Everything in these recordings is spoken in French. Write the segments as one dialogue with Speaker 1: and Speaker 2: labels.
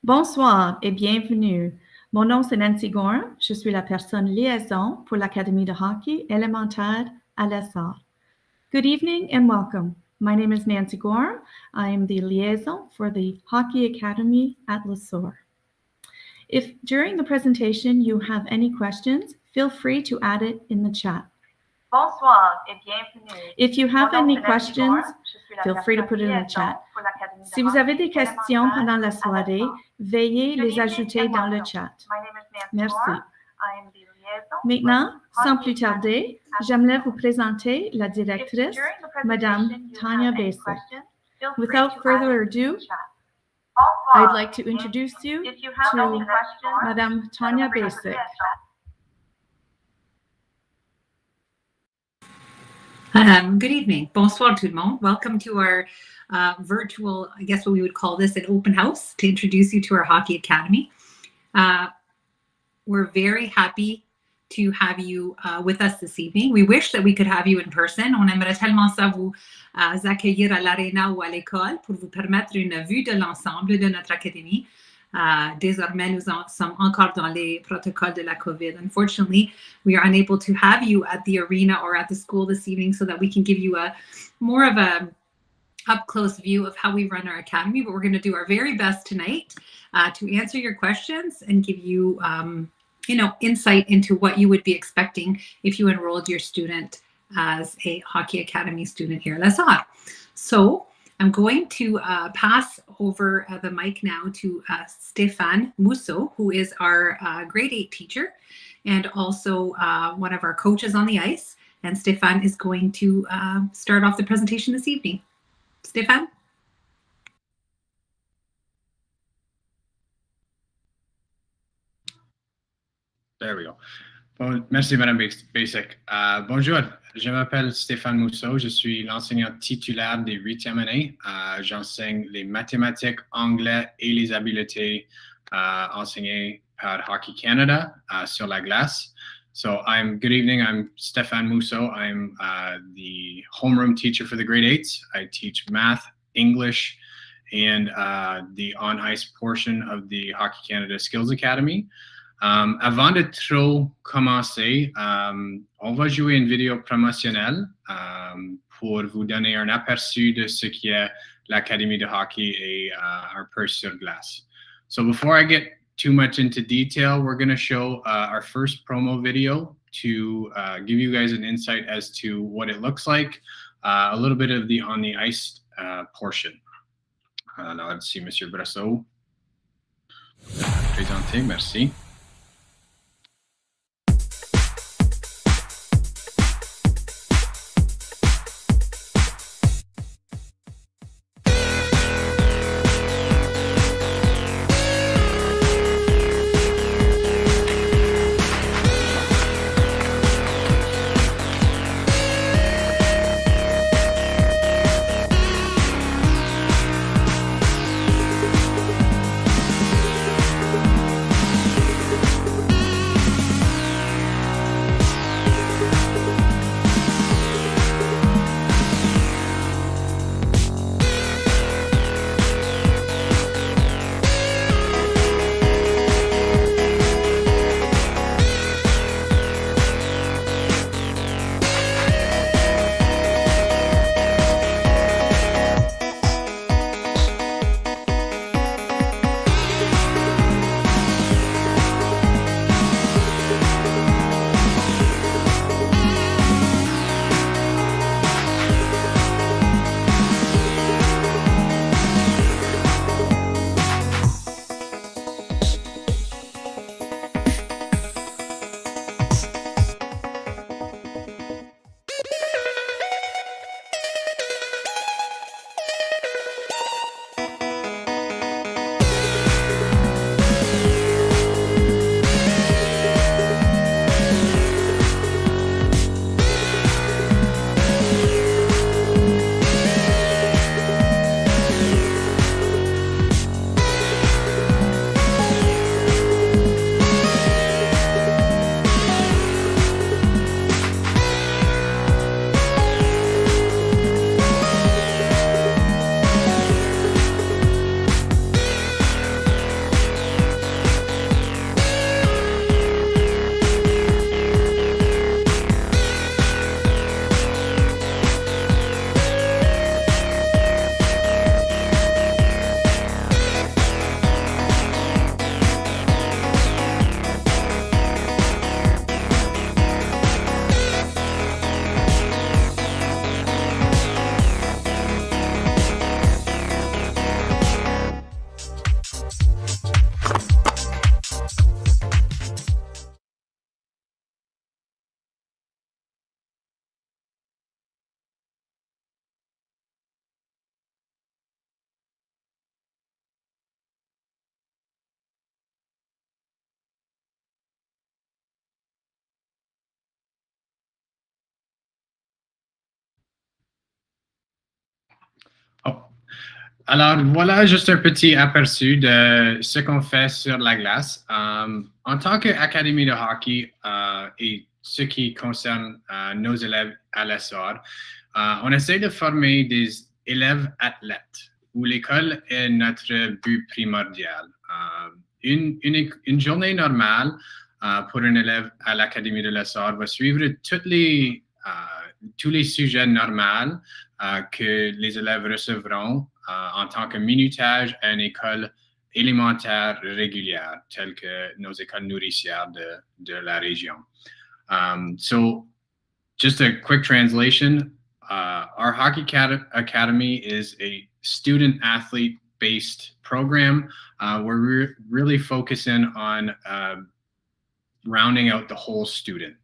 Speaker 1: Bonsoir et bienvenue. Mon nom c'est Nancy Gorham. Je suis la personne liaison pour l'Académie de hockey élémentaire à l'Essor. Good evening and welcome. My name is Nancy Gorham. I am the liaison for the Hockey Academy at l'Essor. If during the presentation you have any questions, feel free to add it in the chat.
Speaker 2: Bonsoir et bienvenue.
Speaker 1: If you have any questions, feel free to put it in the chat. Si vous avez des questions pendant la soirée, veuillez les ajouter dans le chat. Merci. Maintenant, sans plus tarder, j'aimerais vous présenter la directrice, Madame Tanya Basic. Without further ado, I'd like to introduce you to Madame Tanya Basic.
Speaker 3: Good evening. Bonsoir tout le monde. Welcome to our virtual, I guess what we would call this an open house to introduce you to our Hockey Academy. We're very happy to have you with us this evening. We wish that we could have you in person. On aimerait tellement ça vous accueillir à l'aréna ou à l'école pour vous permettre une vue de l'ensemble de notre académie. Désormais, nous sommes encore dans les protocoles de la COVID. Unfortunately, we are unable to have you at the arena or at the school this evening so that we can give you a more of a up-close view of how we run our academy. But we're going to do our very best tonight to answer your questions and give you, insight into what you would be expecting if you enrolled your student as a Hockey Academy student here at l'Essor. So I'm going to pass over the mic now to Stéphane Mousseau, who is our grade 8 teacher and also one of our coaches on the ice. And Stéphane is going to start off the presentation this evening. Stéphane?
Speaker 4: There we go. Bon, merci, Madame Basic. Bonjour, je m'appelle Stéphane Mousseau. Je suis l'enseignant titulaire des 8e années. J'enseigne les mathématiques, anglais et les habiletés enseignées par Hockey Canada sur la glace. So good evening, I'm Stéphane Mousseau. I'm the homeroom teacher for the grade 8s. I teach math, English, and the on-ice portion of the Hockey Canada Skills Academy. Avant de trop commencer, on va jouer une vidéo promotionnelle pour vous donner un aperçu de ce qui est l'Académie de hockey et our purse sur glace. So before I get too much into detail, we're going to show our first promo video to give you guys an insight as to what it looks like, a little bit of the on the ice portion. Alors, ici, Monsieur Brasseau. Présenté, merci. Alors voilà juste un petit aperçu de ce qu'on fait sur la glace. En tant qu'académie de hockey et ce qui concerne nos élèves à l'essor, on essaie de former des élèves athlètes où l'école est notre but primordial. Une journée normale pour un élève à l'Académie de l'essor va suivre tous les sujets normaux que les élèves recevront en tant que minutage à une école élémentaire régulière, telle que nos écoles nourricières de la région. So, just a quick translation, our Hockey Academy is a student-athlete-based program where we're really focusing on rounding out the whole student.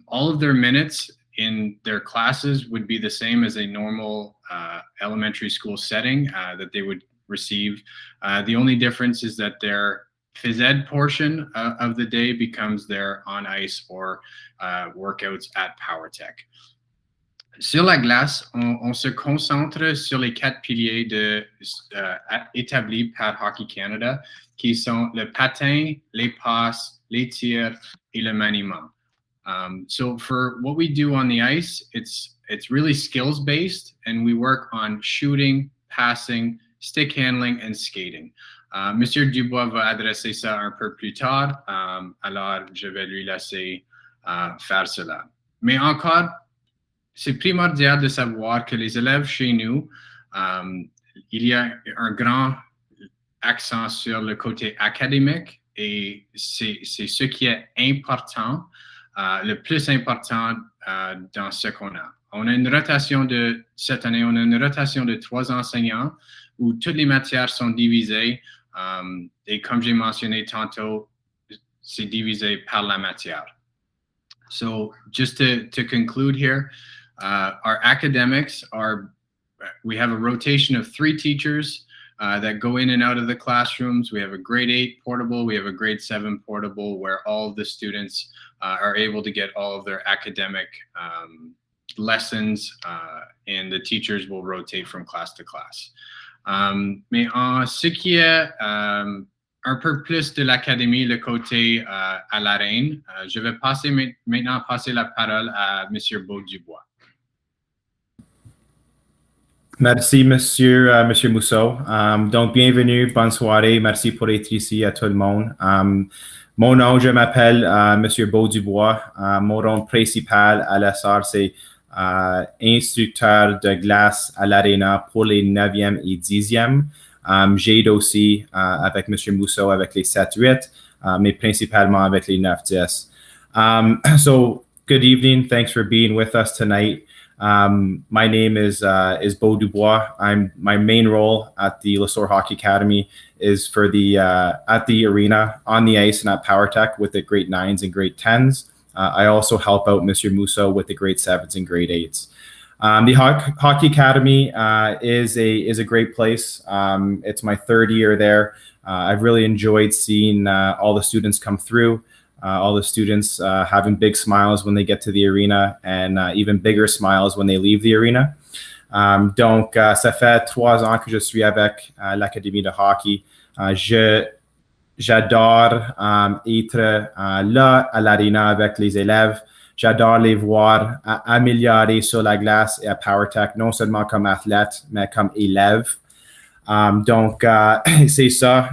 Speaker 4: All of their minutes in their classes would be the same as a normal elementary school setting that they would receive. The only difference is that their phys ed portion of the day becomes their on ice or workouts at PowerTech. Sur la glace, on se concentre sur les 4 piliers établis par Hockey Canada, qui sont le patin, les passes, les tirs et le maniement. So for what we do on the ice, it's really skills based, and we work on shooting, passing, stick handling, and skating. Monsieur Dubois va adresser ça un peu plus tard, alors je vais lui laisser faire cela. Mais encore, c'est primordial de savoir que les élèves chez nous, il y a un grand accent sur le côté académique et c'est ce qui est important. Le plus important dans ce qu'on a. On a une rotation cette année, on a une rotation de 3 enseignants où toutes les matières sont divisées et comme j'ai mentionné tantôt, c'est divisé par la matière. So just to conclude here, our academics we have a rotation of 3 teachers that go in and out of the classrooms. We have a grade 8 portable, we have a grade 7 portable where all of the students are able to get all of their academic lessons and the teachers will rotate from class to class. Mais en ce qui est un peu plus de l'académie, le côté à la reine, je vais maintenant passer la parole à Monsieur Beaudubois.
Speaker 5: Merci, Monsieur Mousseau. Donc, bienvenue, bonne soirée. Merci pour être ici à tout le monde. Mon nom, je m'appelle Monsieur Beaudubois. Mon rôle principal à l'ESSAR, c'est instructeur de glace à l'Arena pour les 9e et 10e. J'aide aussi avec Monsieur Mousseau avec les 7-8, mais principalement avec les 9-10. So, good evening. Thanks for being with us tonight. My name is Beau Dubois. My main role at the Lesource Hockey Academy is for at the arena, on the ice, and at PowerTech with the grade 9s and grade 10s. I also help out Mr. Musso with the grade 7s and grade 8s. The Hockey Academy is a great place. It's my 3rd year there. I've really enjoyed seeing all the students come through. All the students having big smiles when they get to the arena and even bigger smiles when they leave the arena. Donc, ça fait 3 ans que je suis avec l'Académie de hockey. J'adore être là à l'arena avec les élèves. J'adore les voir améliorer sur la glace et à PowerTech, non seulement comme athlète, mais comme élève. Donc, c'est ça.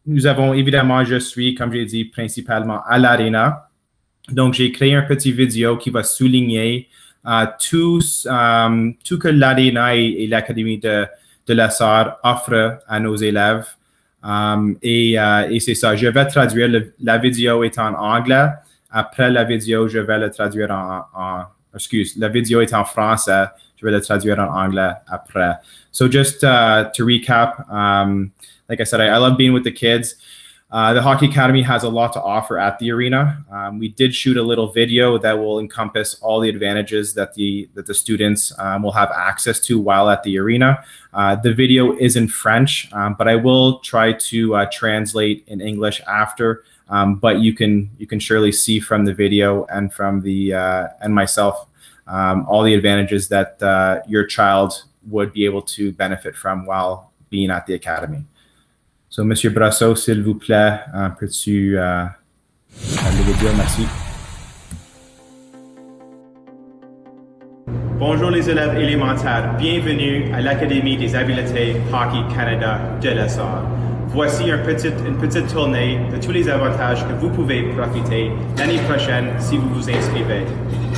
Speaker 5: Nous avons évidemment, je suis, comme j'ai dit, principalement à l'Arena. Donc, j'ai créé un petit vidéo qui va souligner tout que l'Arena et l'Académie de l'ESSAR offrent à nos élèves. Et c'est ça. Je vais traduire. La vidéo est en anglais. Après la vidéo, je vais le traduire la vidéo est en français. Je vais le traduire en anglais après. So just to recap, like I said, I love being with the kids. The Hockey Academy has a lot to offer at the arena. We did shoot a little video that will encompass all the advantages that the students will have access to while at the arena. The video is in French, but I will try to translate in English after. But you can surely see from the video and from and myself all the advantages that your child would be able to benefit from while being at the academy. So, Monsieur Brasseau, s'il vous plaît, peux-tu le dire? Merci.
Speaker 6: Bonjour les élèves élémentaires, bienvenue à l'Académie des habiletés Hockey Canada de l'Essor. Voici une petite tournée de tous les avantages que vous pouvez profiter l'année prochaine si vous vous inscrivez.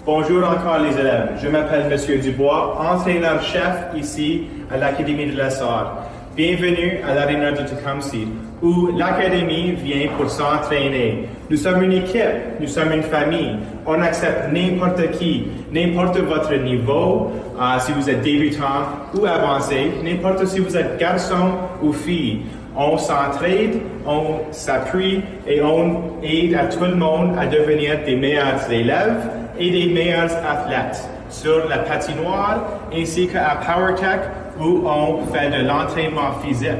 Speaker 6: Bonjour encore les élèves, je m'appelle Monsieur Dubois, entraîneur-chef ici à l'Académie de l'Essor. Bienvenue à l'Arena de Tecumseh, où l'Académie vient pour s'entraîner. Nous sommes une équipe, nous sommes une famille. On accepte n'importe qui, n'importe votre niveau, si vous êtes débutant ou avancé, n'importe si vous êtes garçon ou fille. On s'entraide, on s'appuie et on aide à tout le monde à devenir des meilleurs élèves et des meilleurs athlètes sur la patinoire ainsi qu'à PowerTech où on fait de l'entraînement physique.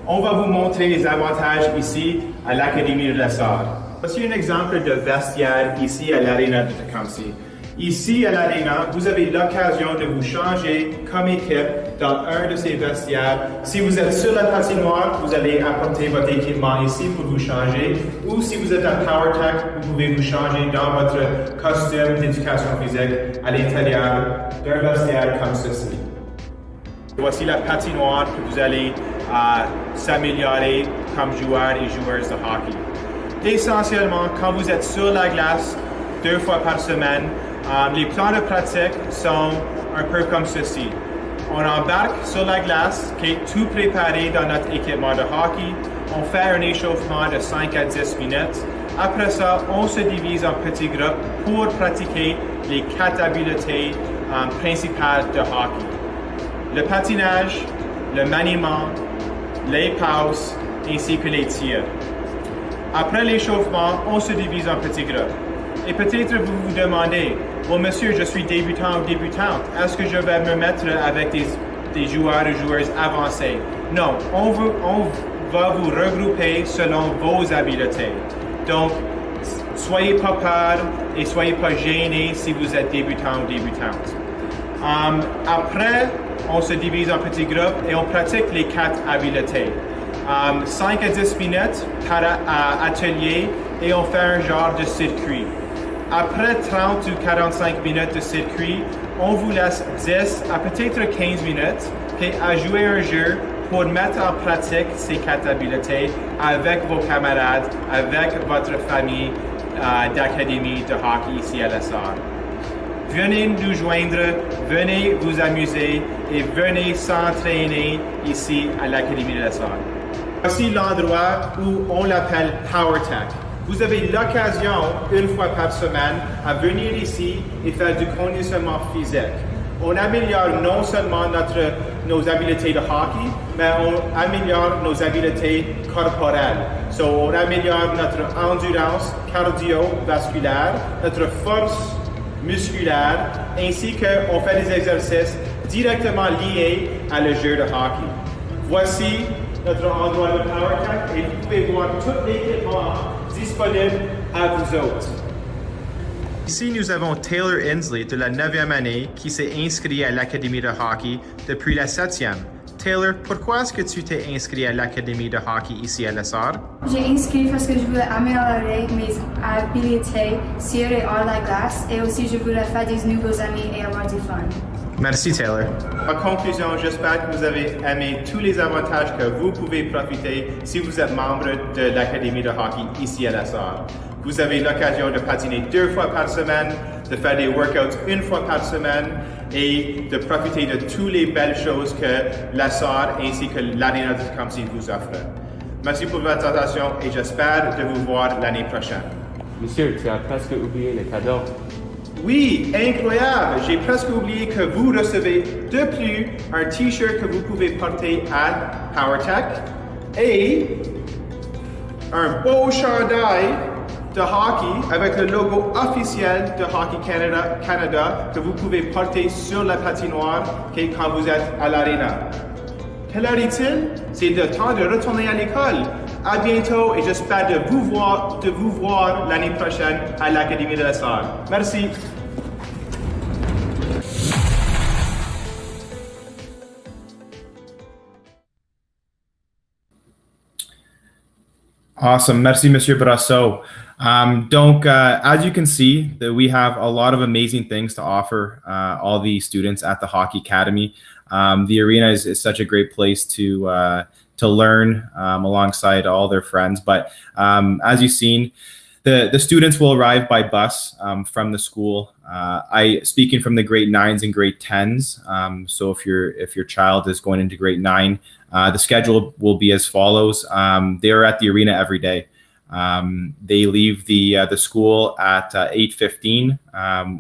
Speaker 6: On va vous montrer les avantages ici à l'Académie de l'Essor. Voici un exemple de vestiaire ici à l'Arena de Tecumseh. Ici à l'Arena, vous avez l'occasion de vous changer comme équipe dans un de ces vestiaires. Si vous êtes sur la patinoire, vous allez apporter votre équipement ici pour vous changer. Ou si vous êtes à PowerTech, vous pouvez vous changer dans votre costume d'éducation physique à l'intérieur d'un vestiaire comme ceci. Voici la patinoire que vous allez s'améliorer comme joueurs et joueuses de hockey. Essentiellement, quand vous êtes sur la glace 2 fois par semaine, les plans de pratique sont un peu comme ceci. On embarque sur la glace, qui est tout préparé dans notre équipement de hockey. On fait un échauffement de 5 à 10 minutes. Après ça, on se divise en petits groupes pour pratiquer les 4 habiletés principales de hockey. Le patinage, le maniement, les pauses ainsi que les tirs. Après l'échauffement, on se divise en petits groupes. Et peut-être vous vous demandez, bon monsieur, je suis débutant ou débutante, est-ce que je vais me mettre avec des joueurs et joueuses avancés? Non, on va vous regrouper selon vos habiletés. Donc, soyez pas peur et soyez pas gênés si vous êtes débutant ou débutante. Après, on se divise en petits groupes et on pratique les 4 habiletés. 5 à 10 minutes par atelier et on fait un genre de circuit. Après 30 ou 45 minutes de circuit, on vous laisse 10 à peut-être 15 minutes à jouer un jeu pour mettre en pratique ces 4 habiletés avec vos camarades, avec votre famille d'académie de hockey ici à l'Essor. Venez nous joindre, venez vous amuser et venez s'entraîner ici à l'Académie de l'Essor. Voici l'endroit où on l'appelle PowerTech. Vous avez l'occasion, une fois par semaine, à venir ici et faire du conditionnement physique. On améliore non seulement nos habiletés de hockey, mais on améliore nos habiletés corporelles. On améliore notre endurance cardiovasculaire, notre force musculaire, ainsi qu'on fait des exercices directement liés à le jeu de hockey. Voici notre endroit de PowerTech et vous pouvez voir tout l'équipement disponible à vous autres. Ici, nous avons Taylor Inslee de la 9e année qui s'est inscrit à l'Académie de hockey depuis la 7e. Taylor, pourquoi est-ce que tu t'es inscrit à l'Académie de hockey ici à l'Essor?
Speaker 7: J'ai inscrit parce que je voulais améliorer mes habiletés sur et hors la glace et aussi je voulais faire des nouveaux amis et avoir du fun.
Speaker 6: Merci Taylor. En conclusion, j'espère que vous avez aimé tous les avantages que vous pouvez profiter si vous êtes membre de l'Académie de hockey ici à l'Essor. Vous avez l'occasion de patiner 2 fois par semaine, de faire des workouts 1 fois par semaine et de profiter de toutes les belles choses que l'Essor ainsi que l'Arena de Tecumseh vous offre. Merci pour votre attention et j'espère de vous voir l'année prochaine.
Speaker 8: Monsieur, tu as presque oublié les cadeaux.
Speaker 6: Oui, incroyable! J'ai presque oublié que vous recevez de plus un t-shirt que vous pouvez porter à PowerTech et un beau chandail de hockey avec le logo officiel de Hockey Canada que vous pouvez porter sur la patinoire quand vous êtes à l'Arena. Quelle heure est-il? C'est le temps de retourner à l'école. À bientôt et j'espère de vous voir l'année prochaine à l'Académie de l'Essor. Merci.
Speaker 5: Awesome. Merci, Monsieur Brasso. Donc, as you can see, that we have a lot of amazing things to offer all the students at the Hockey Academy. The arena is such a great place to learn alongside all their friends. But as you've seen, the students will arrive by bus from the school. Speaking from the grade 9s and grade 10s. So if your child is going into grade 9, the schedule will be as follows. They are at the arena every day. They leave the school at 8:15.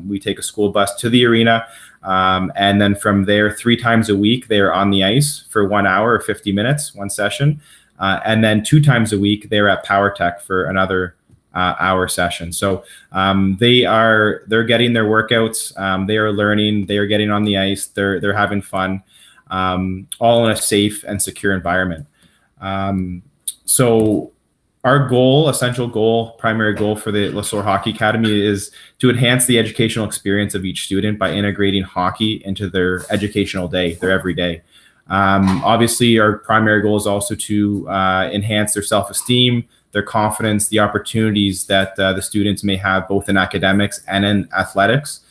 Speaker 5: We take a school bus to the arena. And then from there, 3 times a week, they are on the ice for 1 hour or 50 minutes, one session. And then 2 times a week, they're at Power Tech for another hour session. So they're getting their workouts. They are learning. They are getting on the ice. They're having fun, all in a safe and secure environment. So our goal, essential goal, primary goal for the Le Soir Hockey Academy is to enhance the educational experience of each student by integrating hockey into their educational day, their everyday. Obviously, our primary goal is also to enhance their self-esteem, their confidence, the opportunities that the students may have both in academics and in athletics.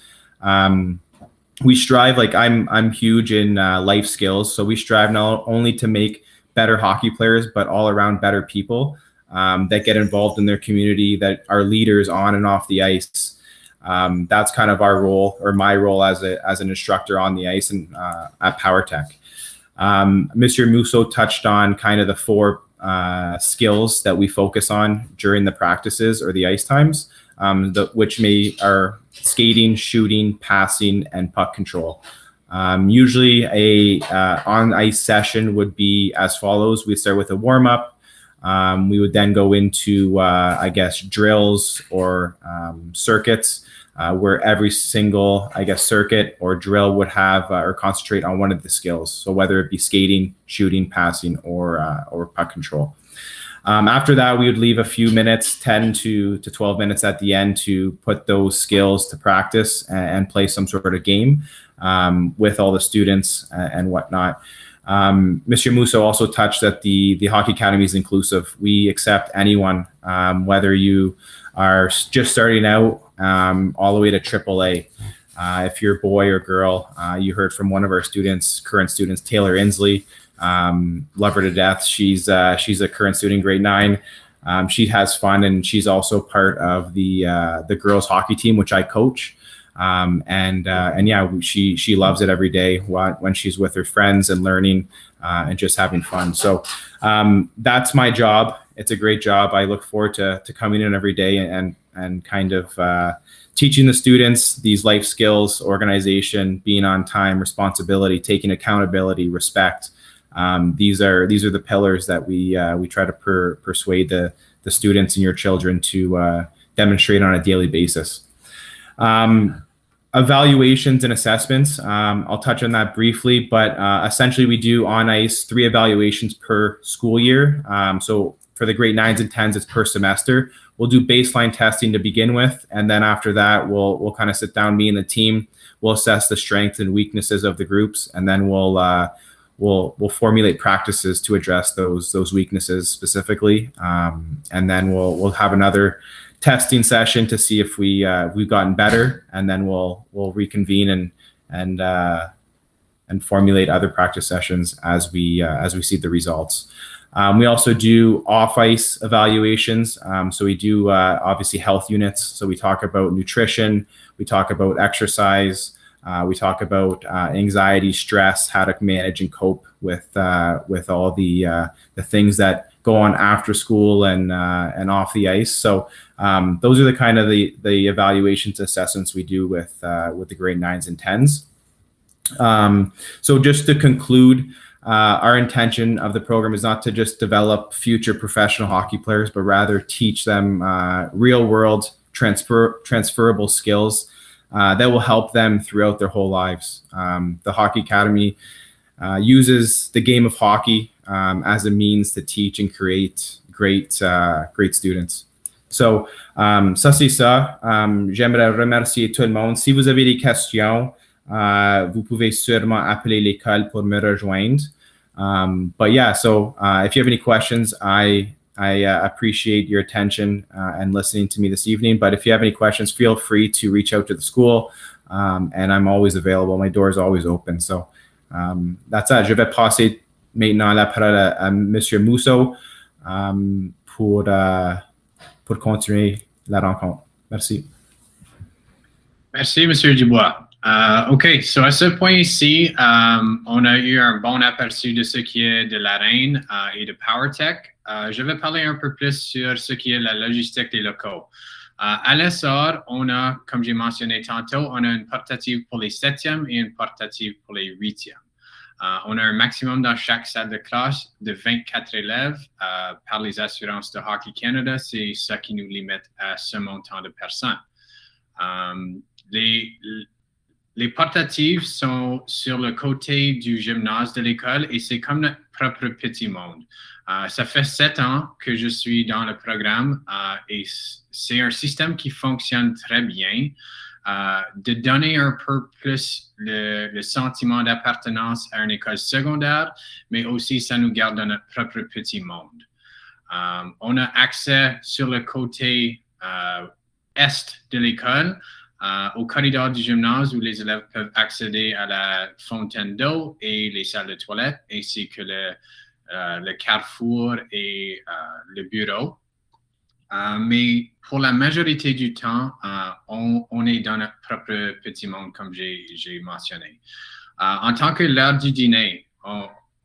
Speaker 5: We strive, like I'm huge in life skills, so we strive not only to make better hockey players, but all around better people that get involved in their community, that are leaders on and off the ice. That's kind of our role, or my role as an instructor on the ice and at PowerTech. Mr. Musso touched on kind of the 4 skills that we focus on during the practices or the ice times, which are skating, shooting, passing, and puck control. Usually a on-ice session would be as follows. We'd start with a warm-up. We would then go into, I guess, drills or circuits, where every single, I guess, circuit or drill would have or concentrate on one of the skills. So whether it be skating, shooting, passing, or puck control. After that, we would leave a few minutes, 10 to 12 minutes at the end, to put those skills to practice and play some sort of game with all the students and whatnot. Mr. Musso also touched that the Hockey Academy is inclusive. We accept anyone, whether you are just starting out all the way to AAA. If you're a boy or girl, you heard from one of our students, current students, Taylor Inslee. Love her to death. She's a current student, grade 9. She has fun, and she's also part of the girls hockey team, which I coach. And yeah, she loves it every day when she's with her friends and learning and just having fun. So that's my job. It's a great job. I look forward to coming in every day and kind of teaching the students these life skills: organization, being on time, responsibility, taking accountability, respect. These are the pillars that we try to persuade the students and your children to demonstrate on a daily basis. Evaluations and assessments. I'll touch on that briefly, but essentially we do on ice 3 evaluations per school year. So for the grade 9s and 10s, it's per semester. We'll do baseline testing to begin with, and then after that, we'll kind of sit down, me and the team. We'll assess the strengths and weaknesses of the groups, and then we'll formulate practices to address those weaknesses specifically, and then we'll have another testing session to see if we've gotten better, and then we'll reconvene and formulate other practice sessions as we see the results. We also do off-ice evaluations. So we do obviously health units. So we talk about nutrition, we talk about exercise, we talk about anxiety, stress, how to manage and cope with all the things that go on after school and off the ice. So those are the kind of the evaluations, assessments we do with the grade 9s and 10s. So just to conclude, our intention of the program is not to just develop future professional hockey players, but rather teach them real-world transferable skills that will help them throughout their whole lives. The Hockey Academy uses the game of hockey as a means to teach and create great students. So, ça c'est ça. J'aimerais remercier tout le monde. Si vous avez des questions, vous pouvez sûrement appeler l'école pour me rejoindre. But yeah, so if you have any questions, I I appreciate your attention and listening to me this evening. But if you have any questions, feel free to reach out to the school. And I'm always available. My door is always open. So that's ça. Je vais passer maintenant la parole à Monsieur Mousseau pour continuer la rencontre. Merci.
Speaker 4: Merci, Monsieur Dubois. OK, so à ce point ici, on a eu un bon aperçu de ce qui est de l'AREN et de PowerTech. Je vais parler un peu plus sur ce qui est la logistique des locaux. À l'essor, on a, comme j'ai mentionné tantôt, on a une portative pour les 7e et une portative pour les 8e. On a un maximum dans chaque salle de classe de 24 élèves par les assurances de Hockey Canada. C'est ça qui nous limite à ce montant de personnes. Les portatives sont sur le côté du gymnase de l'école et c'est comme notre propre petit monde. Ça fait 7 ans que je suis dans le programme et c'est un système qui fonctionne très bien. De donner un peu plus le sentiment d'appartenance à une école secondaire, mais aussi ça nous garde dans notre propre petit monde. On a accès sur le côté est de l'école au corridor du gymnase où les élèves peuvent accéder à la fontaine d'eau et les salles de toilette, ainsi que le carrefour et le bureau. Mais pour la majorité du temps, on est dans notre propre petit monde, comme j'ai mentionné. En tant que l'heure du dîner,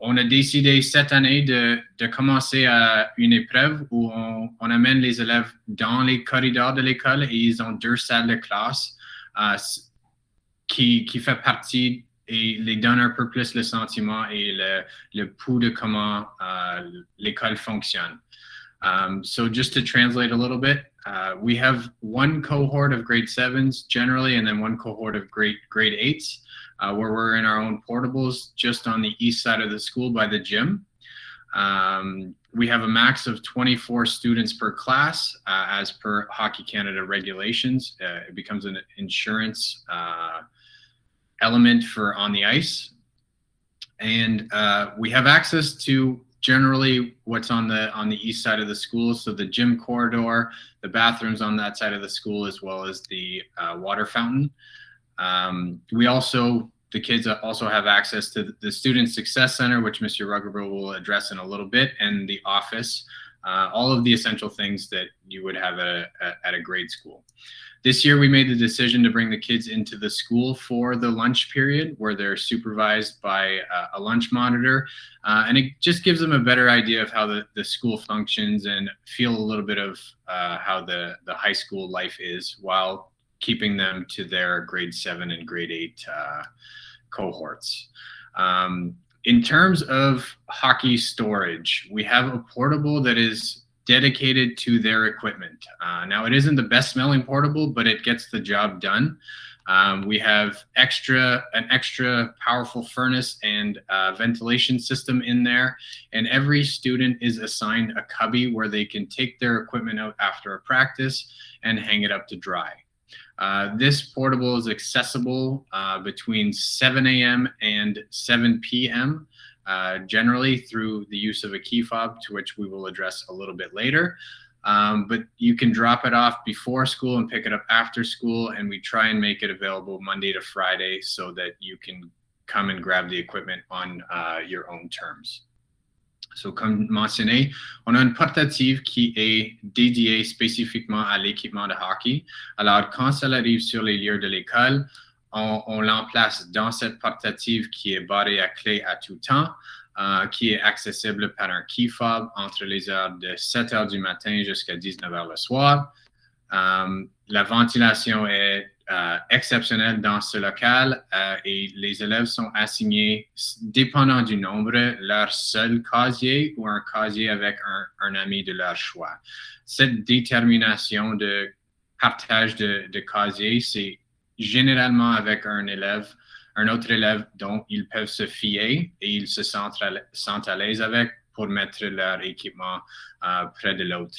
Speaker 4: on a décidé cette année de commencer une épreuve où on amène les élèves dans les corridors de l'école et ils ont 2 salles de classe qui fait partie et les donne un peu plus le sentiment et le pouls de comment l'école fonctionne. So just to translate a little bit, we have one cohort of grade 7s generally, and then one cohort of grade 8s, where we're in our own portables just on the east side of the school by the gym. We have a max of 24 students per class, as per Hockey Canada regulations. It becomes an insurance element for on the ice. And we have access to generally what's on the east side of the school, so the gym corridor, the bathrooms on that side of the school, as well as the water fountain. The kids also have access to the Student Success Center, which Mr. Ruggerville will address in a little bit, and the office, all of the essential things that you would have at a grade school. This year, we made the decision to bring the kids into the school for the lunch period, where they're supervised by a lunch monitor. And it just gives them a better idea of how the school functions and feel a little bit of how the high school life is, while keeping them to their grade 7 and grade 8 cohorts. In terms of hockey storage, we have a portable that is dedicated to their equipment. Now, it isn't the best smelling portable, but it gets the job done. We have an extra powerful furnace and ventilation system in there, and every student is assigned a cubby where they can take their equipment out after a practice and hang it up to dry. This portable is accessible between 7 a.m. and 7 p.m. Generally through the use of a key fob, to which we will address a little bit later. But you can drop it off before school and pick it up after school, and we try and make it available Monday to Friday so that you can come and grab the equipment on your own terms. So, comme mentionné, on a une portative qui est dédiée spécifiquement à l'équipement de hockey. Alors, quand ça arrive sur les lieux de l'école, on l'emplace dans cette portative qui est barrée à clé à tout temps, qui est accessible par un key fob entre les heures de 7 heures du matin jusqu'à 19 heures le soir. La ventilation est exceptionnelle dans ce local et les élèves sont assignés, dépendant du nombre, leur seul casier ou un casier avec un ami de leur choix. Cette détermination de partage de casier, c'est généralement avec un autre élève dont ils peuvent se fier et ils se sentent à l'aise avec pour mettre leur équipement près de l'autre.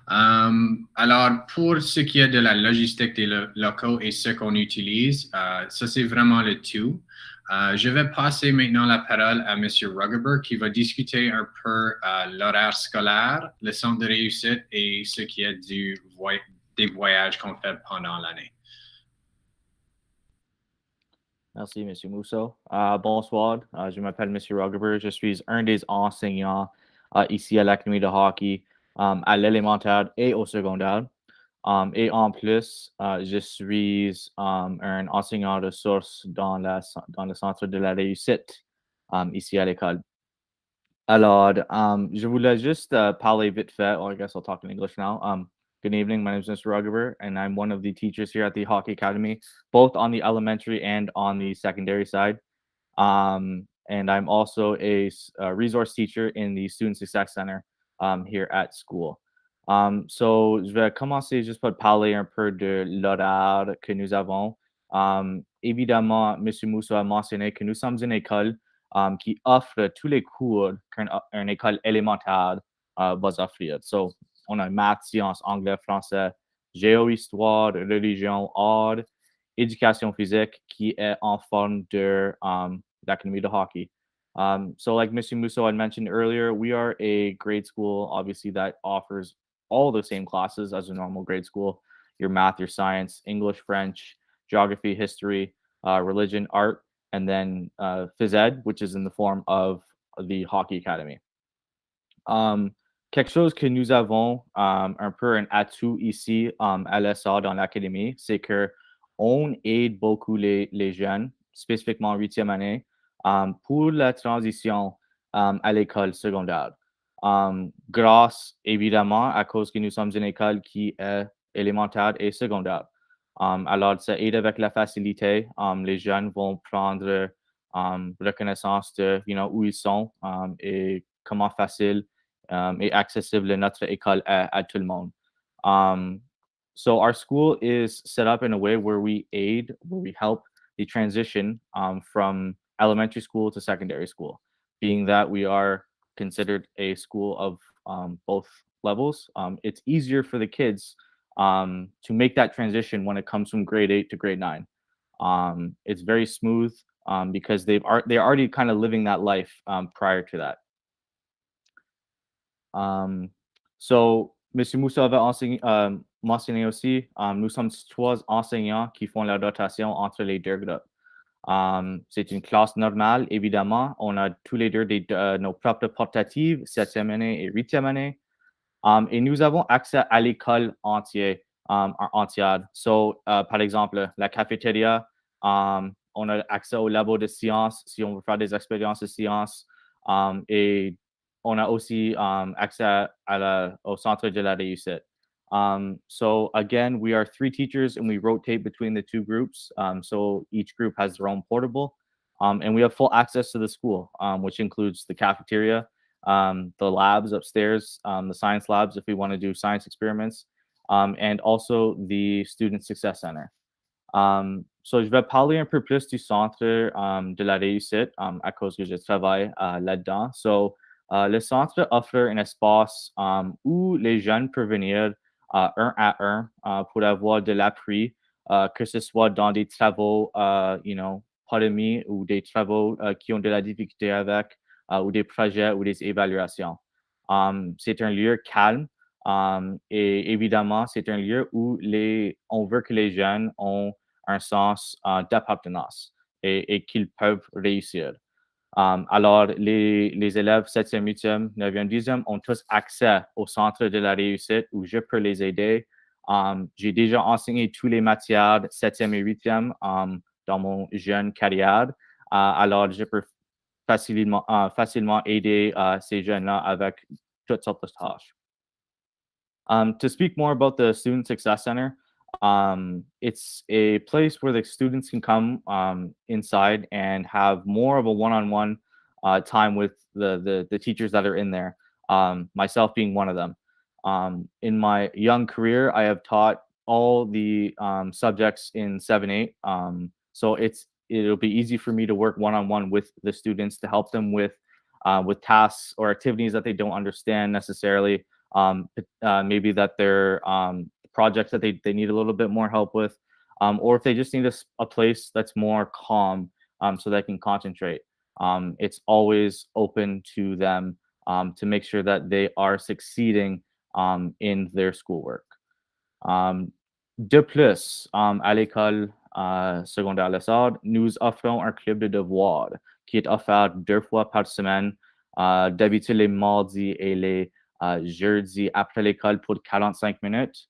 Speaker 4: Alors, pour ce qui est de la logistique des locaux et ce qu'on utilise, ça c'est vraiment le tout. Je vais passer maintenant la parole à M. Ruggeber qui va discuter un peu l'horaire scolaire, le centre de réussite et ce qui est des voyages qu'on fait pendant l'année.
Speaker 9: Merci, M. Mousseau. Bonsoir, je m'appelle M. Ruggeber. Je suis un des enseignants ici à l'Académie de hockey à l'élémentaire et au secondaire. Et en plus, je suis un enseignant de source dans le centre de la réussite ici à l'école. Alors, je voulais juste parler vite fait, or I guess I'll talk in English now. Good evening, my name is Mr. Ruggeber, and I'm one of the teachers here at the Hockey Academy, both on the elementary and on the secondary side. And I'm also a resource teacher in the Student Success Center here at school. So, je vais commencer juste par parler un peu de l'horaire que nous avons. Évidemment, M. Moussa a mentionné que nous sommes une école qui offre tous les cours qu'une école élémentaire va offrir. So, on a maths, sciences, anglais, français, géo-histoire, religion, art, éducation physique qui est en forme de l'Académie de hockey. So like Mr. Musso had mentioned earlier, we are a grade school, obviously, that offers all the same classes as a normal grade school. Your math, your science, English, French, geography, history, religion, art, and then phys ed, which is in the form of the Hockey Academy. Quelque chose que nous avons un peu un atout ici à l'ESA dans l'académie, c'est que on aide beaucoup les jeunes, spécifiquement en 8e année, pour la transition à l'école secondaire. Grâce, évidemment, à cause que nous sommes une école qui est élémentaire et secondaire. Alors, ça aide avec la facilité. Les jeunes vont prendre reconnaissance de où ils sont et comment facile et accessible notre école est à tout le monde. So our school is set up in a way where we help the transition from elementary school to secondary school, being that we are considered a school of both levels. It's easier for the kids to make that transition when it comes from grade 8 to grade 9. It's very smooth because they're already kind of living that life prior to that. So, M. Moussa avait mentionné aussi, nous sommes 3 enseignants qui font la rotation entre les 2 groupes. C'est une classe normale, évidemment. On a tous les deux nos propres portatives, 7e année et 8e année. Et nous avons accès à l'école entière. So, par exemple, la cafétéria, on a accès au labo de sciences si on veut faire des expériences de sciences. Et on a aussi accès au centre de la réussite. So again, we are 3 teachers and we rotate between the 2 groups. So each group has their own portable. And we have full access to the school, which includes the cafeteria, the labs upstairs, the science labs if we want to do science experiments, and also the Student Success Center. So je vais parler un peu plus du centre de la réussite à cause que je travaille là-dedans. So, le centre offre un espace où les jeunes peuvent venir un à un pour avoir de l'appui, que ce soit dans des travaux, pandémie ou des travaux qui ont de la difficulté avec, ou des projets ou des évaluations. C'est un lieu calme et évidemment, c'est un lieu où on veut que les jeunes ont un sens d'appartenance et qu'ils peuvent réussir. Alors, les élèves 7e, 8e, 9e, 10e ont tous accès au centre de la réussite où je peux les aider. J'ai déjà enseigné toutes les matières 7e et 8e dans mon jeune carrière. Alors, je peux facilement aider ces jeunes-là avec toutes sortes de tâches. To speak more about the Student Success Center, it's a place where the students can come inside and have more of a one-on-one time with the teachers that are in there, myself being one of them. In my young career, I have taught all the subjects in 7-8, so it'll be easy for me to work one-on-one with the students to help them with tasks or activities that they don't understand necessarily. Maybe that they're projects that they need a little bit more help with, or if they just need a place that's more calm so they can concentrate. It's always open to them to make sure that they are succeeding in their schoolwork. De plus, à l'école secondaire Lessard, nous offrons un club de devoirs qui est offert 2 fois par semaine, d'habitude les mardis et les jeudis après l'école pour 45 minutes,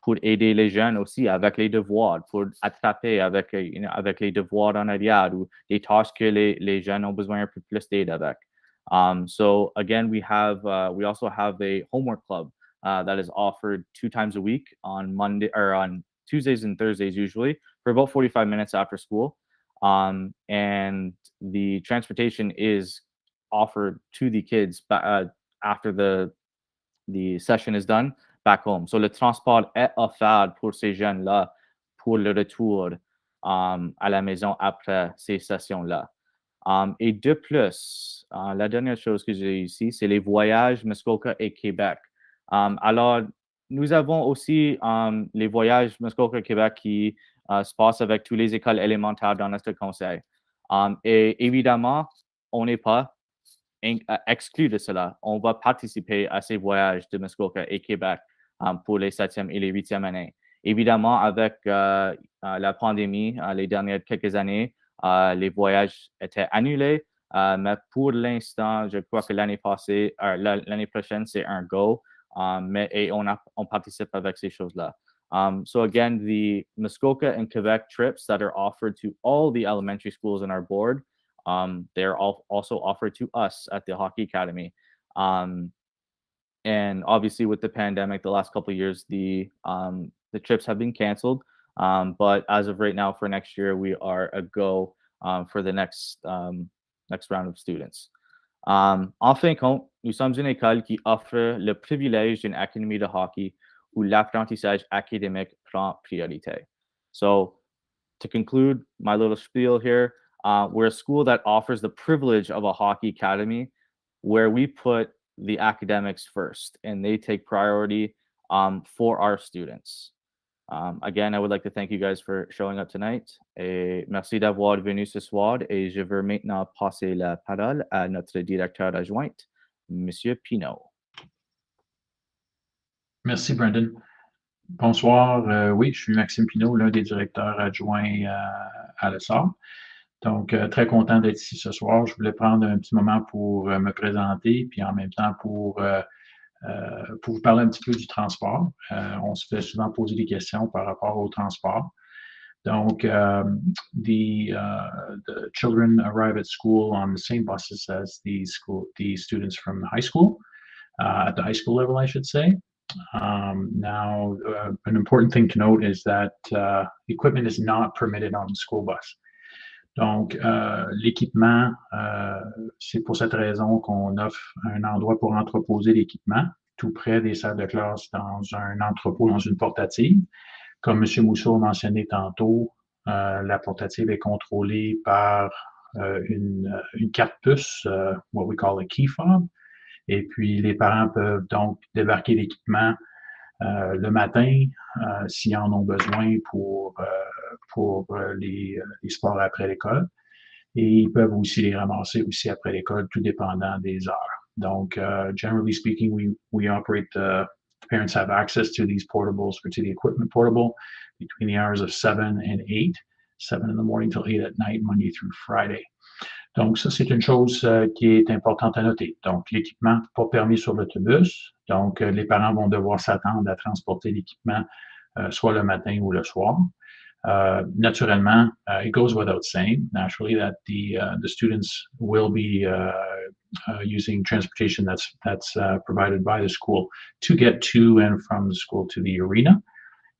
Speaker 9: pour aider les jeunes aussi avec les devoirs, pour attraper avec les devoirs en arrière ou les tâches que les jeunes ont besoin un peu plus d'aide avec. So again, we also have a homework club that is offered 2 times a week on Tuesdays and Thursdays usually for about 45 minutes after school. And the transportation is offered to the kids after the session is done back home. So le transport est offert pour ces jeunes-là pour le retour à la maison après ces sessions-là. Et de plus, la dernière chose que j'ai ici, c'est les voyages Muskoka et Québec. Alors, nous avons aussi les voyages Muskoka Québec qui se passent avec toutes les écoles élémentaires dans notre conseil. Et évidemment, on n'est pas exclu de cela. On va participer à ces voyages de Muskoka et Québec pour les 7e et les 8e années. Évidemment, avec la pandémie, les dernières quelques années, les voyages étaient annulés, mais pour l'instant, je crois que l'année prochaine, c'est un go, et on participe avec ces choses-là. So again, the Muskoka and Quebec trips that are offered to all the elementary schools in our board, they're also offered to us at the Hockey Academy. And obviously with the pandemic, the last couple of years, the trips have been canceled. But as of right now, for next year, we are a go for the next round of students. En fin de compte, nous sommes une école qui offre le privilège d'une académie de hockey où l'apprentissage académique prend priorité. So to conclude my little spiel here, we're a school that offers the privilege of a hockey academy where we put the academics first and they take priority for our students. Again, I would like to thank you guys for showing up tonight. Et merci d'avoir venu ce soir. Et je veux maintenant passer la parole à notre directeur adjoint, Monsieur Pinault.
Speaker 10: Merci, Brandon. Bonsoir. Oui, je suis Maxime Pinault, l'un des directeurs adjoints à l'ESSAR. Donc, très content d'être ici ce soir. Je voulais prendre un petit moment pour me présenter, puis en même temps pour vous parler un petit peu du transport. On se fait souvent poser des questions par rapport au transport. Donc, the children arrive at school on the same buses as the students from high school, at the high school level, I should say. Now, an important thing to note is that equipment is not permitted on the school bus. Donc, l'équipement, c'est pour cette raison qu'on offre un endroit pour entreposer l'équipement, tout près des salles de classe, dans un entrepôt, dans une portative. Comme M. Mousseau a mentionné tantôt, la portative est contrôlée par une carte puce, what we call a key fob. Et puis, les parents peuvent donc débarquer l'équipement le matin s'ils en ont besoin pour les sports après l'école. Et ils peuvent aussi les ramasser aussi après l'école, tout dépendant des heures. Donc, generally speaking, we operate parents have access to these portables or to the equipment portable between the hours of 7 and 8, 7 in the morning till 8 at night, Monday through Friday. Donc, ça, c'est une chose qui est importante à noter. Donc, l'équipement n'est pas permis sur l'autobus. Donc, les parents vont devoir s'attendre à transporter l'équipement soit le matin ou le soir. Naturellement, it goes without saying, naturally, that the students will be using transportation that's provided by the school to get to and from the school to the arena.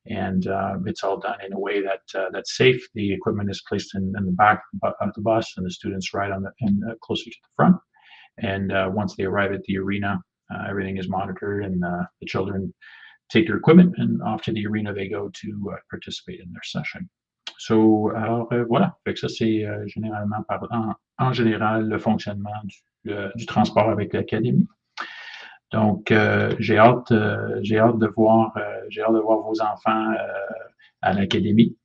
Speaker 10: And it's all done in a way that's safe. The equipment is placed in the back of the bus, and the students ride closer to the front. And once they arrive at the arena, everything is monitored, and the children take their equipment, and off to the arena they go to participate in their session. So, alors voilà, fait que ça c'est généralement en général le fonctionnement du transport avec l'académie. Donc, j'ai hâte de voir vos enfants à l'académie.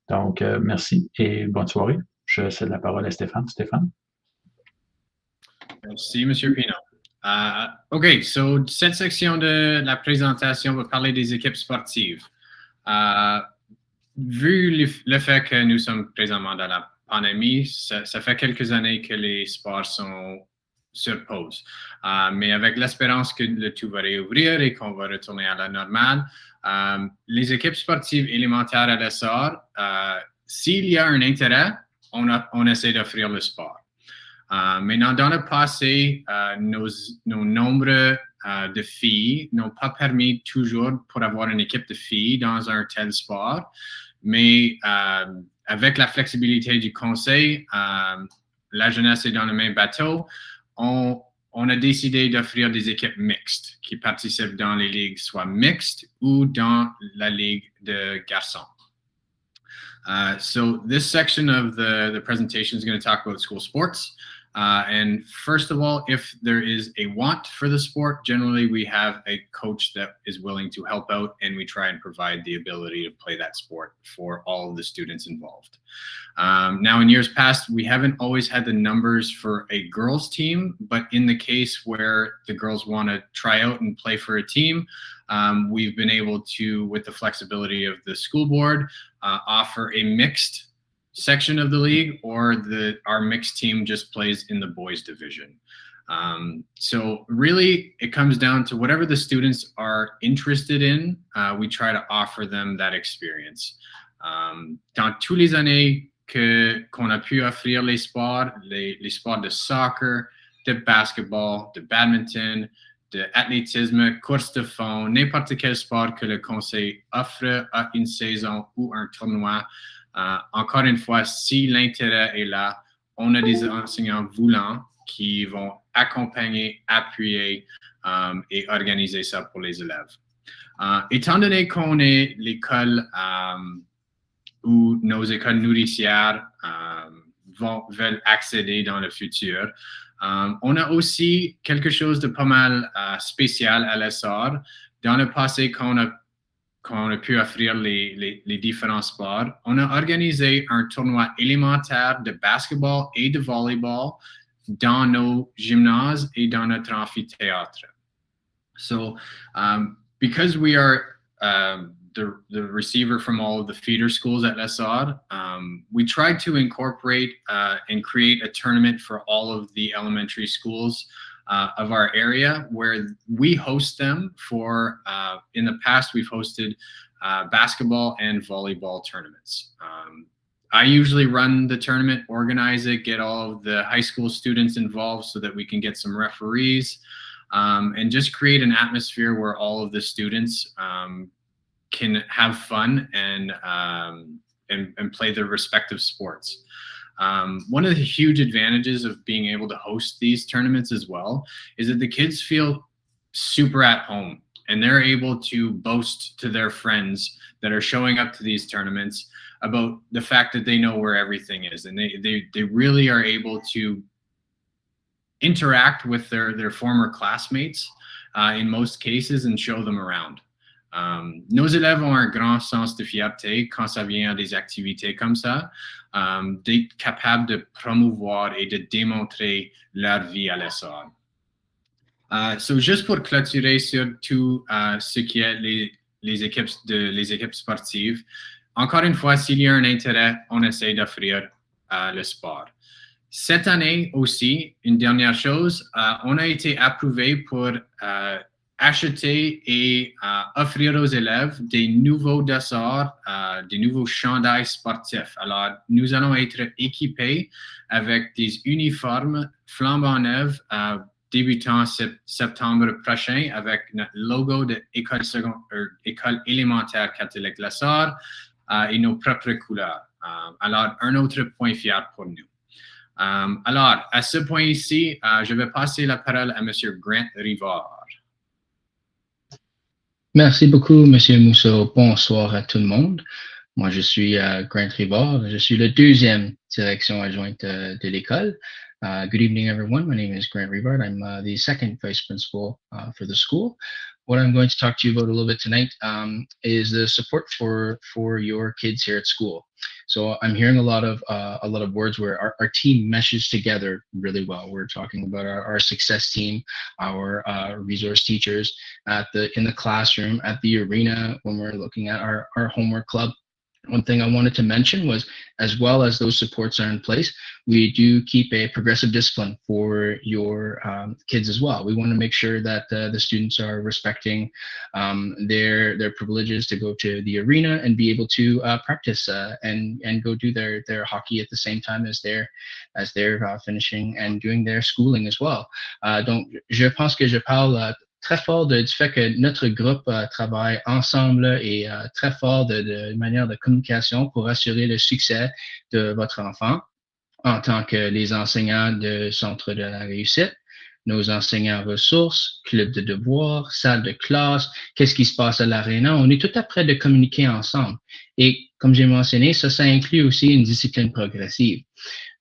Speaker 10: Donc, merci et bonne soirée. Je je cède la parole à Stéphane. Stéphane?
Speaker 4: Merci, M. Pinault. OK, so cette section de la présentation va parler des équipes sportives. Vu le fait que nous sommes présentement dans la pandémie, ça fait quelques années que les sports sont sur pause. Mais avec l'espérance que le tout va réouvrir et qu'on va retourner à la normale, les équipes sportives élémentaires à l'essor, s'il y a un intérêt, on essaie d'offrir le sport. Maintenant, dans le passé, nos nombres de filles n'ont pas permis toujours pour avoir une équipe de filles dans un tel sport. Mais avec la flexibilité du conseil, la jeunesse est dans le même bateau, on a décidé d'offrir des équipes mixtes qui participent dans les ligues soit mixtes ou dans la ligue de garçons. So this section of the presentation is going to talk about school sports. And first of all, if there is a want for the sport, generally we have a coach that is willing to help out, and we try and provide the ability to play that sport for all of the students involved. Now, in years past, we haven't always had the numbers for a girls team, but in the case where the girls want to try out and play for a team, we've been able to, with the flexibility of the school board, offer a mixed section of the league, or our mixed team just plays in the boys division. So really, it comes down to whatever the students are interested in, we try to offer them that experience. Dans tous les années qu'on a pu offrir les sports de soccer, de basketball, de badminton, de athlétisme, course de fond, n'importe quel sport que le conseil offre à une saison ou un tournoi, encore une fois, si l'intérêt est là, on a des enseignants voulants qui vont accompagner, appuyer et organiser ça pour les élèves. Étant donné qu'on est l'école où nos écoles nourricières veulent accéder dans le futur, on a aussi quelque chose de pas mal spécial à l'essor. Dans le passé, quand on a pu offrir les différents sports, on a organisé un tournoi élémentaire de basketball et de volleyball dans nos gymnases et dans notre amphithéâtre. So, because we are the receiver from all of the feeder schools at l'essor, we tried to incorporate and create a tournament for all of the elementary schools of our area, where we host them for, in the past, we've hosted basketball and volleyball tournaments. I usually run the tournament, organize it, get all of the high school students involved so that we can get some referees, and just create an atmosphere where all of the students can have fun and play their respective sports. One of the huge advantages of being able to host these tournaments as well is that the kids feel super at home, and they're able to boast to their friends that are showing up to these tournaments about the fact that they know where everything is, and they really are able to interact with their former classmates in most cases and show them around. Nos élèves ont un grand sens de fierté quand ça vient à des activités comme ça, d'être capables de promouvoir et de démontrer leur vie à l'essor. So juste pour clôturer sur tout ce qui est les équipes sportives, encore une fois, s'il y a un intérêt, on essaie d'offrir le sport. Cette année aussi, une dernière chose, on a été approuvé pour acheter et offrir aux élèves des nouveaux dessorts, des nouveaux chandails sportifs. Alors, nous allons être équipés avec des uniformes flambant neufs débutant septembre prochain avec notre logo de école élémentaire catholique Lessard et nos propres couleurs. Alors, un autre point fier pour nous. Alors, à ce point ici, je vais passer la parole à M. Grant Rivard.
Speaker 11: Merci beaucoup, Monsieur Mousseau. Bonsoir à tout le monde. Moi, je suis Grant Rivard. Je suis le deuxième direction adjointe de l'école. Good evening, everyone. My name is Grant Rivard. I'm the second vice principal for the school. What I'm going to talk to you about a little bit tonight is the support for your kids here at school. So I'm hearing a lot of words where our team meshes together really well. We're talking about our success team, our resource teachers in the classroom, at the arena, when we're looking at our homework club. One thing I wanted to mention was, as well as those supports are in place, we do keep a progressive discipline for your kids as well. We want to make sure that the students are respecting their privileges to go to the arena and be able to practice and go do their hockey at the same time as they're finishing and doing their schooling as well. Donc, je pense que je parle très fort du fait que notre groupe travaille ensemble et très fort de manière de communication pour assurer le succès de votre enfant en tant que les enseignants de Centre de la réussite, nos enseignants ressources, club de devoirs, salle de classe, qu'est-ce qui se passe à l'aréna. On est tout à près de communiquer ensemble. Et comme j'ai mentionné, ça inclut aussi une discipline progressive.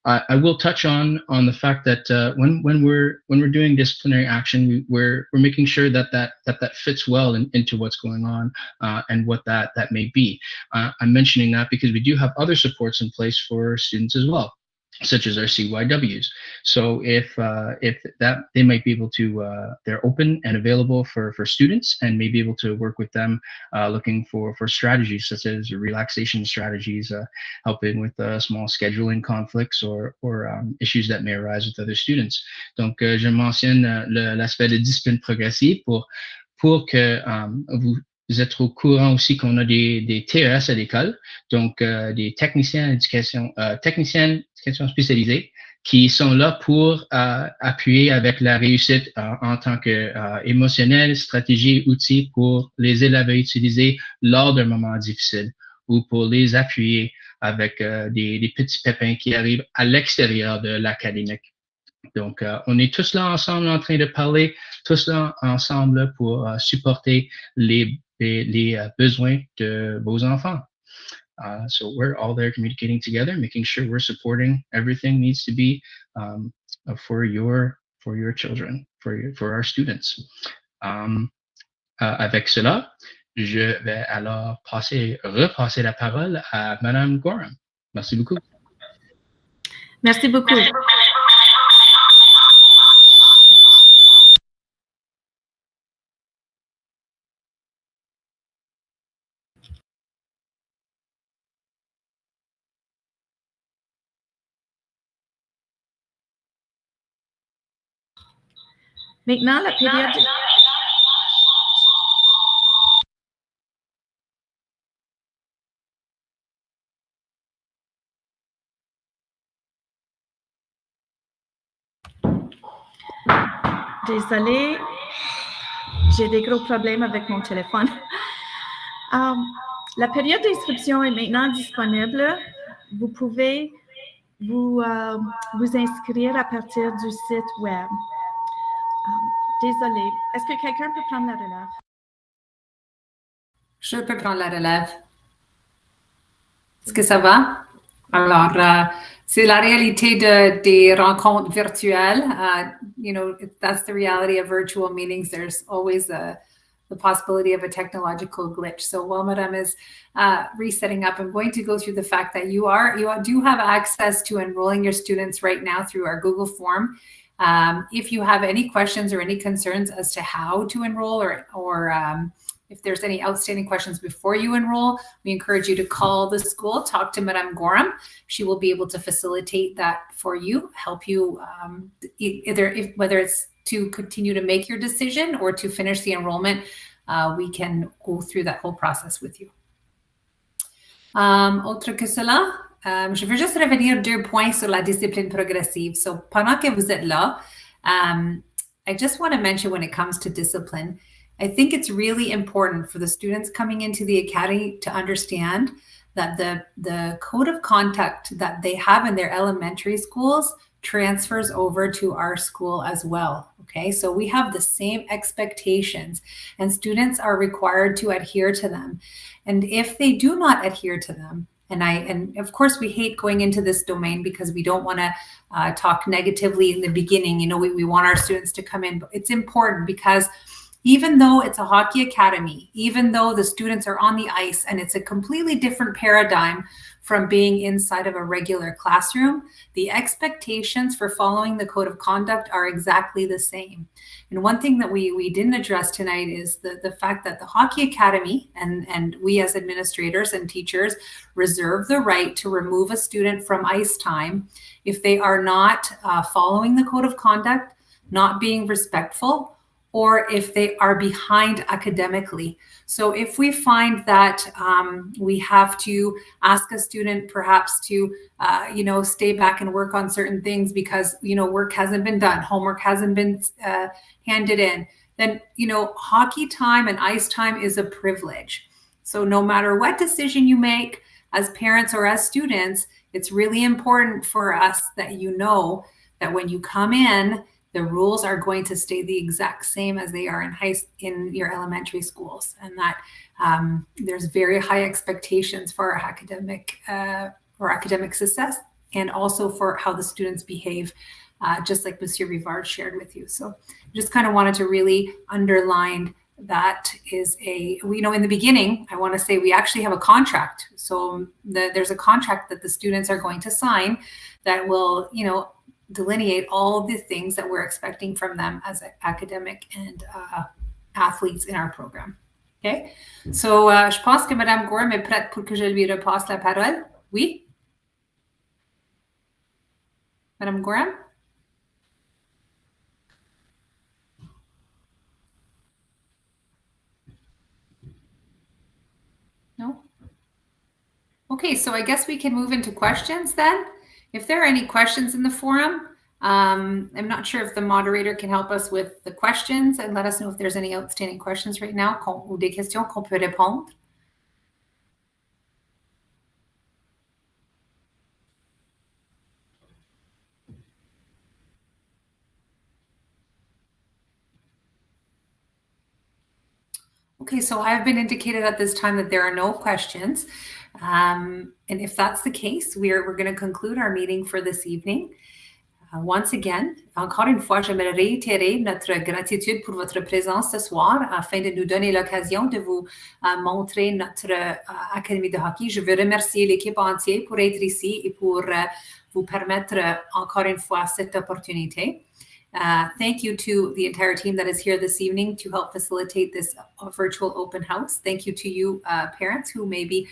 Speaker 11: I will touch on the fact that when we're doing disciplinary action, we're making sure that fits well into what's going on and what that may be. I'm mentioning that because we do have other supports in place for students as well, such as our CYWs. So if that, they might be able to, they're open and available for students, and may be able to work with them looking for strategies such as relaxation strategies, helping with small scheduling conflicts or issues that may arise with other students. Donc, je mentionne l'aspect de discipline progressive pour que vous êtes au courant aussi qu'on a des TES à l'école, donc des techniciens d'éducation, techniciennes d'éducation spécialisée, qui sont là pour appuyer avec la réussite en tant que émotionnel, stratégie, outils pour les élèves à utiliser lors d'un moment difficile ou pour les appuyer avec des petits pépins qui arrivent à l'extérieur de l'académique. Donc, on est tous là ensemble en train de parler, tous là ensemble pour supporter les besoins de vos enfants. So we're all there communicating together, making sure we're supporting everything needs to be for your children, for our students. Avec cela, je vais alors repasser la parole à Madame Gorham. Merci beaucoup.
Speaker 1: Merci beaucoup. Maintenant, la période... Désolée, j'ai des gros problèmes avec mon téléphone. La période d'inscription est maintenant disponible. Vous pouvez vous inscrire à partir du site web. Désolée, est-ce que quelqu'un peut prendre la relève?
Speaker 3: Je peux prendre la relève. Est-ce que ça va? Alors, c'est la réalité des rencontres virtuelles. You know, that's the reality of virtual meetings. There's always the possibility of a technological glitch. So while Madame is resetting up, I'm going to go through the fact that you do have access to enrolling your students right now through our Google form. If you have any questions or any concerns as to how to enroll or if there's any outstanding questions before you enroll, we encourage you to call the school, talk to Madame Gorham. She will be able to facilitate that for you, help you whether it's to continue to make your decision or to finish the enrollment. We can go through that whole process with you. Autre que cela, je veux juste revenir 2 points sur la discipline progressive. So pendant que vous êtes là, I just want to mention when it comes to discipline, I think it's really important for the students coming into the academy to understand that the code of conduct that they have in their elementary schools transfers over to our school as well. Okay, so we have the same expectations and students are required to adhere to them. And if they do not adhere to them, and of course we hate going into this domain because we don't want to talk negatively in the beginning. You know, we want our students to come in, but it's important because even though it's a hockey academy, even though the students are on the ice and it's a completely different paradigm from being inside of a regular classroom, the expectations for following the code of conduct are exactly the same. And one thing that we didn't address tonight is the fact that the Hockey Academy and we as administrators and teachers reserve the right to remove a student from ice time if they are not following the code of conduct, not being respectful, or if they are behind academically. So if we find that we have to ask a student perhaps to, stay back and work on certain things because, work hasn't been done, homework hasn't been handed in, then, hockey time and ice time is a privilege. So no matter what decision you make as parents or as students, it's really important for us that that when you come in, the rules are going to stay the exact same as they are in your elementary schools, and that there's very high expectations for our academic success, and also for how the students behave, just like Monsieur Rivard shared with you. So just kind of wanted to really underline that is in the beginning, I want to say we actually have a contract. So there's a contract that the students are going to sign that will, delineate all the things that we're expecting from them as academic and athletes in our program. Okay, so je pense que Madame Gorham est prête pour que je lui repasse la parole. Oui? Madame Gorham? No? Okay, so I guess we can move into questions then. If there are any questions in the forum, I'm not sure if the moderator can help us with the questions and let us know if there's any outstanding questions right now ou des questions qu'on peut répondre. Okay, so I have been indicated at this time that there are no questions. And if that's the case, we're going to conclude our meeting for this evening. Once again, encore une fois, j'aimerais réitérer notre gratitude pour votre présence ce soir afin de nous donner l'occasion de vous montrer notre académie de hockey. Je veux remercier l'équipe entière pour être ici et pour vous permettre encore une fois cette opportunité. Thank you to the entire team that is here this evening to help facilitate this virtual open house. Thank you to you parents who may be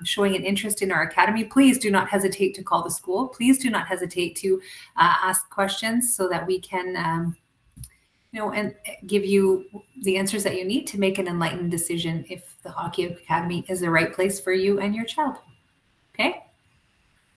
Speaker 3: showing an interest in our academy. Please do not hesitate to call the school. Please do not hesitate to ask questions so that we can and give you the answers that you need to make an enlightened decision if the Hockey Academy is the right place for you and your child. Okay?